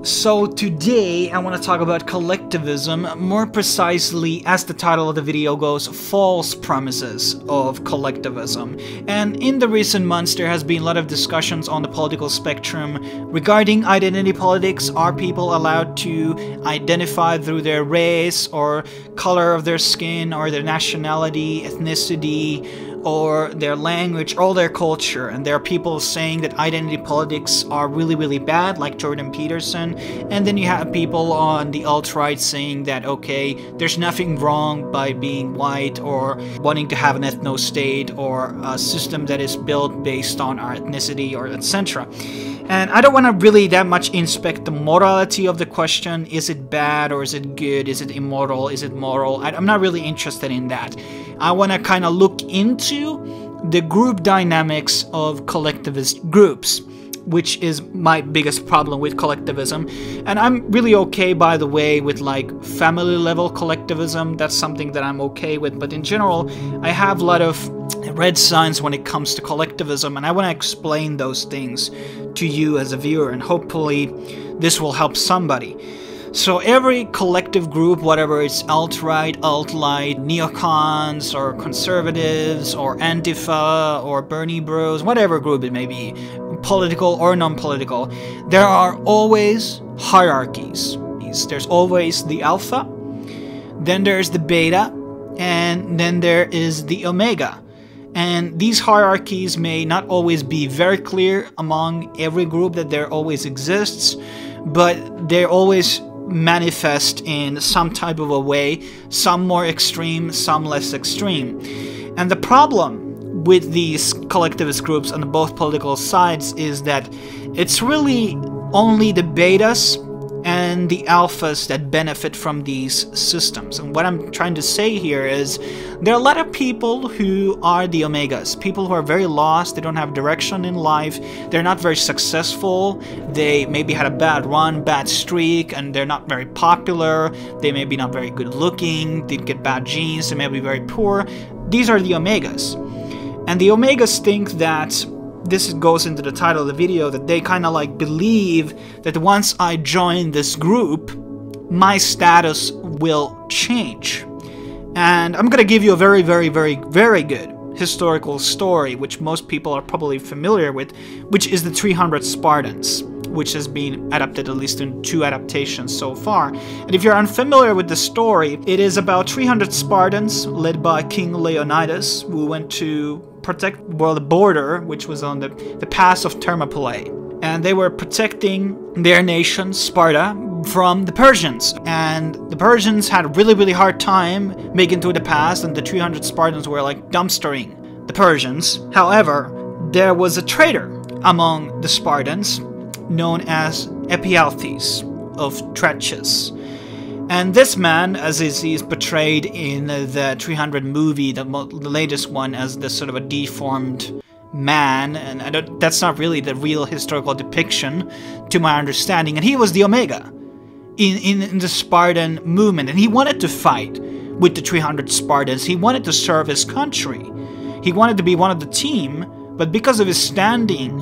So today I want to talk about collectivism, more precisely, as the title of the video goes, false premises of collectivism. And in the recent months there has been a lot of discussions on the political spectrum regarding identity politics. Are people allowed to identify through their race or color of their skin or their nationality, ethnicity, or their language, or their culture? And there are people saying that identity politics are really bad, like Jordan Peterson. And then you have people on the alt-right saying that, okay, there's nothing wrong by being white or wanting to have an ethno-state or a system that is built based on our ethnicity or etc. And I don't want to really that much inspect the morality of the question. Is it bad or is it good? Is it immoral? Is it moral? I'm not really interested in that. I want to kind of look into the group dynamics of collectivist groups, which is my biggest problem with collectivism. And I'm really okay, by the way, with like family level collectivism. That's something that I'm okay with. But in general, I have a lot of red signs when it comes to collectivism, and I want to explain those things to you as a viewer, and hopefully this will help somebody. So every collective group, whatever it's alt-right, alt-light, neocons, or conservatives, or Antifa, or Bernie Bros, whatever group it may be, political or non-political, there are always hierarchies. There's always the alpha, then there's the beta, and then there is the omega. And these hierarchies may not always be very clear among every group that there always exists, but they're always manifest in some type of a way, some more extreme, some less extreme. And the problem with these collectivist groups on both political sides is that it's really only the betas and the alphas that benefit from these systems. And what I'm trying to say here is there are a lot of people who are the omegas, people who are very lost, they don't have direction in life, they're not very successful, they maybe had a bad run, bad streak, and they're not very popular, they may be not very good looking, they get bad genes, they may be very poor. These are the omegas. And the omegas think that, this goes into the title of the video, that they kind of like believe that once I join this group, my status will change. And I'm gonna give you a very good historical story, which most people are probably familiar with, which is the 300 Spartans, which has been adapted at least in 2 adaptations so far. And if you're unfamiliar with the story, it is about 300 Spartans led by King Leonidas, who went to protect the border, which was on the pass of Thermopylae. And they were protecting their nation, Sparta, from the Persians. And the Persians had a really hard time making through the pass, and the 300 Spartans were like dumpstering the Persians. However, there was a traitor among the Spartans known as Ephialtes of Trachis. And this man, as is portrayed in the 300 movie, the latest one, as this sort of a deformed man, and that's not really the real historical depiction to my understanding, and he was the omega in the Spartan movement, and he wanted to fight with the 300 Spartans, he wanted to serve his country, he wanted to be one of the team, but because of his standing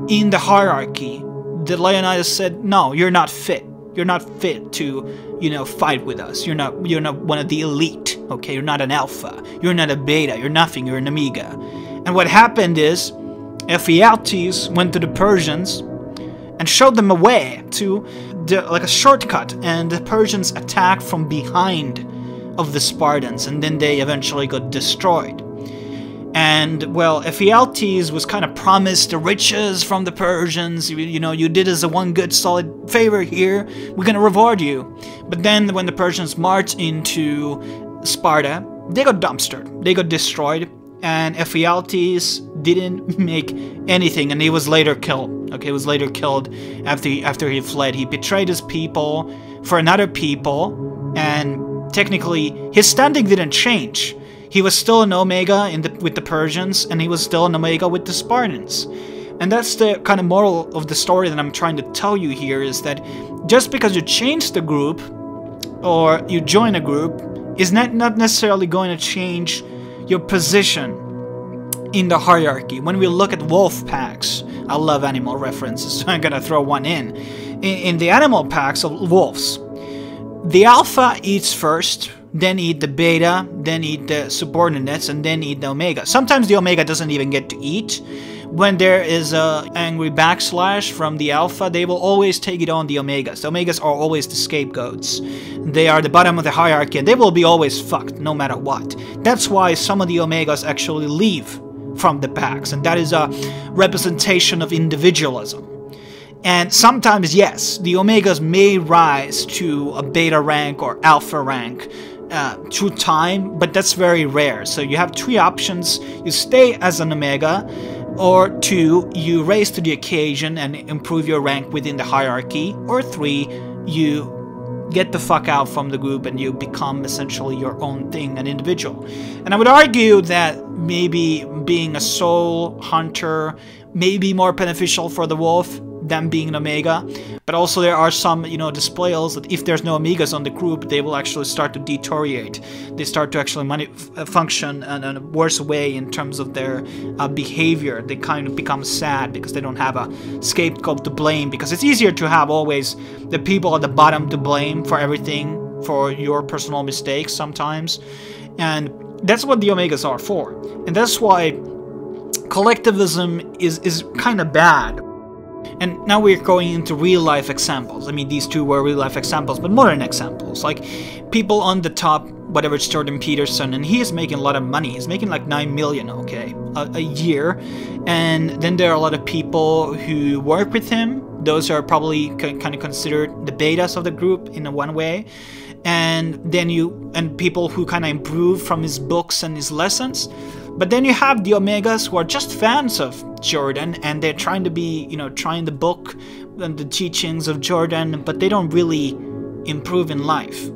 in the hierarchy, the Leonidas said, no, you're not fit. You're not fit to, you know, fight with us. You're not one of the elite, okay? You're not an alpha. You're not a beta. You're nothing. You're an omega. And what happened is, Ephialtes went to the Persians and showed them a way to, like a shortcut, and the Persians attacked from behind of the Spartans, and then they eventually got destroyed. And, well, Ephialtes was kind of promised the riches from the Persians. You know, you did us a one good solid favor here. We're gonna reward you. But then when the Persians marched into Sparta, they got dumpstered. They got destroyed. And Ephialtes didn't make anything, and he was later killed. Okay, he was later killed after he fled. He betrayed his people for another people, and technically his standing didn't change. He was still an omega with the Persians, and he was still an omega with the Spartans. And that's the kind of moral of the story that I'm trying to tell you here, is that just because you change the group, or you join a group, is not necessarily going to change your position in the hierarchy. When we look at wolf packs, I love animal references, so I'm gonna throw one in. in the animal packs of wolves, the alpha eats first, then eat the beta, then eat the subordinates, and then eat the omega. Sometimes the omega doesn't even get to eat. When there is a angry backslash from the alpha, they will always take it on the omegas. The omegas are always the scapegoats. They are the bottom of the hierarchy, and they will be always fucked, no matter what. That's why some of the omegas actually leave from the packs, and that is a representation of individualism. And sometimes, yes, the omegas may rise to a beta rank or alpha rank through time, but that's very rare. So you have 3 options. You stay as an omega, or 2, you raise to the occasion and improve your rank within the hierarchy, or 3, you get the fuck out from the group and you become essentially your own thing, an individual. And I would argue that maybe being a soul hunter may be more beneficial for the wolf than being an omega, but also there are some, you know, displays that if there's no omegas on the group, they will actually start to deteriorate. They start to actually function in a worse way in terms of their behavior. They kind of become sad because they don't have a scapegoat to blame, because it's easier to have always the people at the bottom to blame for everything, for your personal mistakes sometimes. And that's what the omegas are for. And that's why collectivism is kind of bad. And now we're going into real-life examples. I mean, these 2 were real-life examples, but modern examples. Like, people on the top, whatever, it's Jordan Peterson, and he is making a lot of money. He's making like 9 million, okay, a year. And then there are a lot of people who work with him. Those are probably kind of considered the betas of the group in one way. And then people who kind of improve from his books and his lessons. But then you have the omegas who are just fans of Jordan, and they're trying to be, you know, trying the book and the teachings of Jordan, but they don't really improve in life.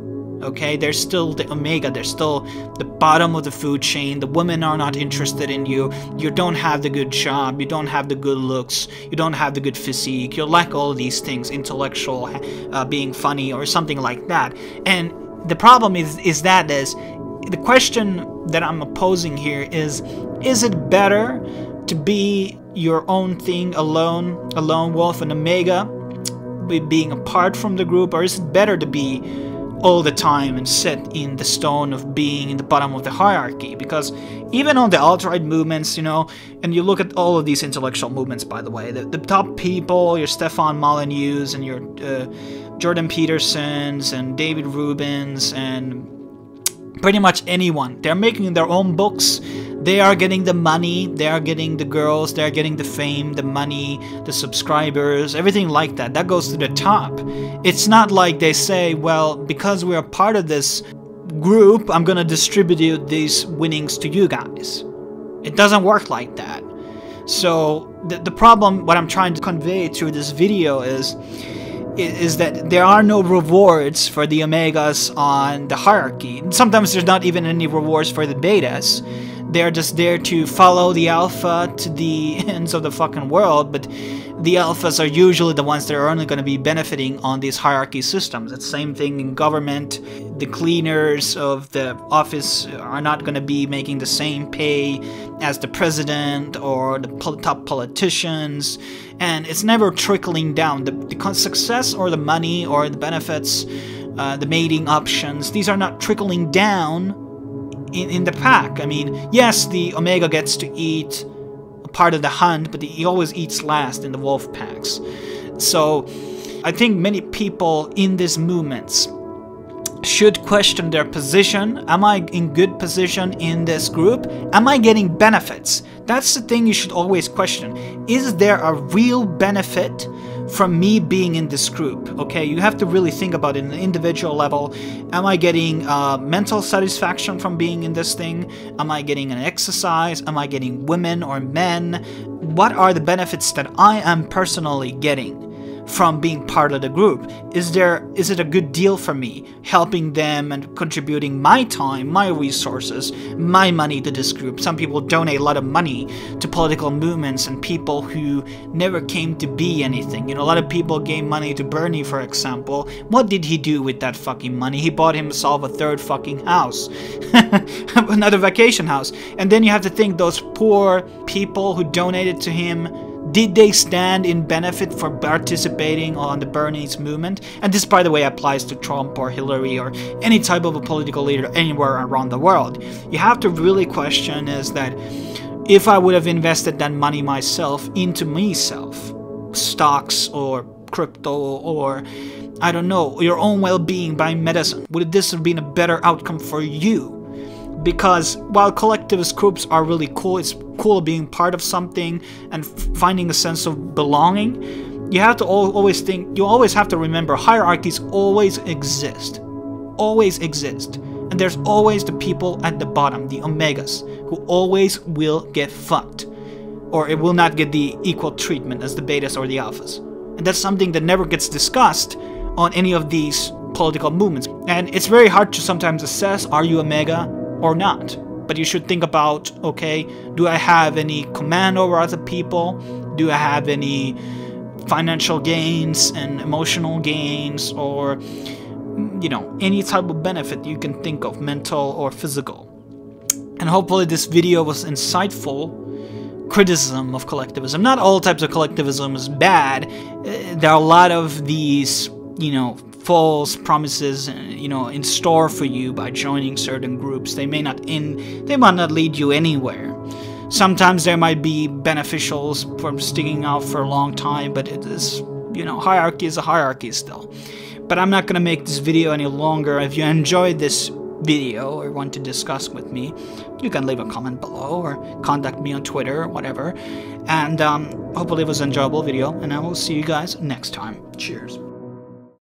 Okay, they're still the omega, they're still the bottom of the food chain. The women are not interested in you. You don't have the good job, you don't have the good looks, you don't have the good physique, you lack all of these things, intellectual, being funny or something like that. And the problem is that the question that I'm opposing here is it better to be your own thing alone, a lone wolf, an omega, being apart from the group, or is it better to be all the time and sit in the stone of being in the bottom of the hierarchy? Because even on the alt-right movements, you know, and you look at all of these intellectual movements, by the way, the top people, your Stefan Molyneux and your Jordan Petersons and David Rubins and pretty much anyone, they're making their own books. They are getting the money, they are getting the girls, they are getting the fame, the money, the subscribers, everything like that. That goes to the top. It's not like they say, well, because we're a part of this group, I'm gonna distribute these winnings to you guys. It doesn't work like that. So the problem, what I'm trying to convey through this video is that there are no rewards for the omegas on the hierarchy. Sometimes there's not even any rewards for the betas. They're just there to follow the alpha to the ends of the fucking world, but the alphas are usually the ones that are only going to be benefiting on these hierarchy systems. It's the same thing in government. The cleaners of the office are not going to be making the same pay as the president or the top politicians, and it's never trickling down. The success or the money or the benefits, the mating options, these are not trickling down in the pack. I mean, yes, the omega gets to eat a part of the hunt, but he always eats last in the wolf packs. So I think many people in these movements should question their position. Am I in good position in this group? Am I getting benefits? That's the thing you should always question. Is there a real benefit from me being in this group? Okay, you have to really think about it in an individual level. Am I getting mental satisfaction from being in this thing? Am I getting an exercise? Am I getting women or men? What are the benefits that I am personally getting from being part of the group? Is it a good deal for me, helping them and contributing my time, my resources, my money to this group? Some people donate a lot of money to political movements and people who never came to be anything. You know, a lot of people gave money to Bernie, for example. What did he do with that fucking money? He bought himself a third fucking house. Another vacation house. And then you have to think those poor people who donated to him, Did they stand in benefit for participating on the Bernie's movement? And this, by the way, applies to Trump or Hillary or any type of a political leader anywhere around the world. You have to really question is that if I would have invested that money myself into myself, stocks or crypto or, I don't know, your own well-being, buying medicine, would this have been a better outcome for you? Because while collectivist groups are really cool, it's cool being part of something and finding a sense of belonging, you have to always think, you always have to remember hierarchies always exist. Always exist. And there's always the people at the bottom, the omegas, who always will get fucked. Or it will not get the equal treatment as the betas or the alphas. And that's something that never gets discussed on any of these political movements. And it's very hard to sometimes assess, are you omega or not? But you should think about, okay, do I have any command over other people? Do I have any financial gains and emotional gains, or, you know, any type of benefit you can think of, mental or physical? And hopefully this video was insightful criticism of collectivism. Not all types of collectivism is bad. There are a lot of these, you know, false promises, you know, in store for you by joining certain groups. They might not lead you anywhere. Sometimes there might be beneficials from sticking out for a long time, but it is, you know, hierarchy is a hierarchy still. But I'm not gonna make this video any longer. If you enjoyed this video or want to discuss with me, you can leave a comment below or contact me on Twitter or whatever. And hopefully it was an enjoyable video, and I will see you guys next time. Cheers.